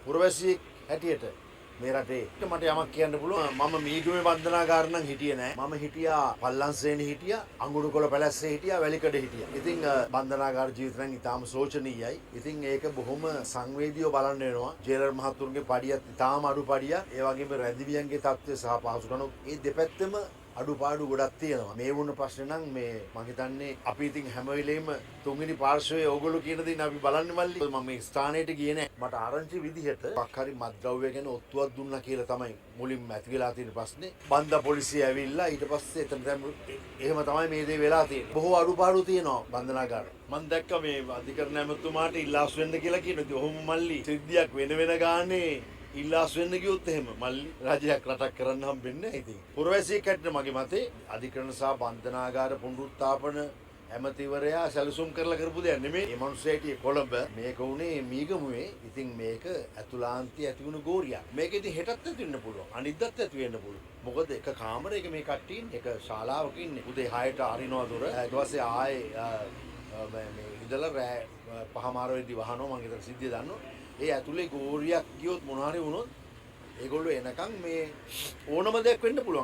පුරවැසියෙක් හැටියට මේ රටේ මට යමක් කියන්න පුළුවන්. මම මීගමේ බන්ධනාගාර නම් හිටියේ නෑ. මම හිටියා පල්ලන්සේනේ හිටියා, අඟුරුකොළ පැලැස්සේ හිටියා, වැලිකඩ හිටියා. ඉතින් බන්ධනාගාර ජීවිත නම් ඉතාම සෝචනීයයි. ඉතින් ඒක බොහොම සංවේදීව බලන්න වෙනවා. ජේලර් මහතුරුගේ පඩියත් ඉතාම අඩු පඩියක්. ඒ වගේම රැඳවියන්ගේ තත්ත්වය සහ පහසුකම් ඒ දෙපැත්තම අඩුපාඩු ගොඩක් තියෙනවා. මේ වුණ ප්‍රශ්නේ නම් මේ මම හිතන්නේ අපි ඉතින් හැම වෙලේම තුන්වෙනි පාර්ශවයේ ඕගොල්ලෝ කියන දේ අපි බලන්නේ මල්ලි. මම මේ ස්ථානයට ගියේ නෑ. මට ආරංචි විදිහට මොකක් හරි මත්ද්‍රව්‍ය ගැන ඔත්තුවක් දුන්නා කියලා තමයි මුලින්ම ඇති වෙලා තියෙන ප්‍රශ්නේ. බන්දා පොලිසිය ඇවිල්ලා ඊට පස්සේ එතන එහෙම තමයි මේ දේ වෙලා තියෙන්නේ. බොහෝ අඩුපාඩු තියෙනවා බන්ධනාගාර. මම දැක්ක මේ අධිකරණ ඇමතුමාට ඉල්ලාස් වෙන්න කියලා කියනවා. ඔහොම මල්ලි සිද්ධියක් වෙන ගානේ ඉල්ලාස් වෙන්න ගියොත් එහෙම මල්ලි රජයක් රටක් කරන්න හම්බෙන්නේ නැහැ ඉතින්. පුරවැසියෙක් හැටියට මගේ මතේ අධිකරණ සහ බන්ධනාගාර පුනරුත්ථාපන ඇමතිවරයා සැලසුම් කරලා කරපු දෙයක් නෙමෙයි. මේ මිනිස්සෙටි කොළඹ මේක උනේ මීගමුවේ. ඉතින් මේක ඇතුළාන්තයේ ඇති වුණු ගෝරියක්. මේක ඉතින් හෙටත් ඇති වෙන්න පුළුවන්. අනිද්දාත් ඇති වෙන්න පුළුවන්. මොකද එක කාමරයක මේ කට්ටිය ඉන්නේ. එක ශාලාවක ඉන්නේ. උදේ 6ට අරිනවා දොර. ඊට පස්සේ ආයේ මේ ඉඳලා රෑ 5:00 වෙද්දි වහනවා. මම හිතන සිද්ධිය දන්නවා. ඒ ඇතුලේ ගෝරියක් ගියොත් මොනවා හරි වුණොත් ඒගොල්ලෝ එනකන් මේ ඕනම දෙයක් වෙන්න පුළුවන්.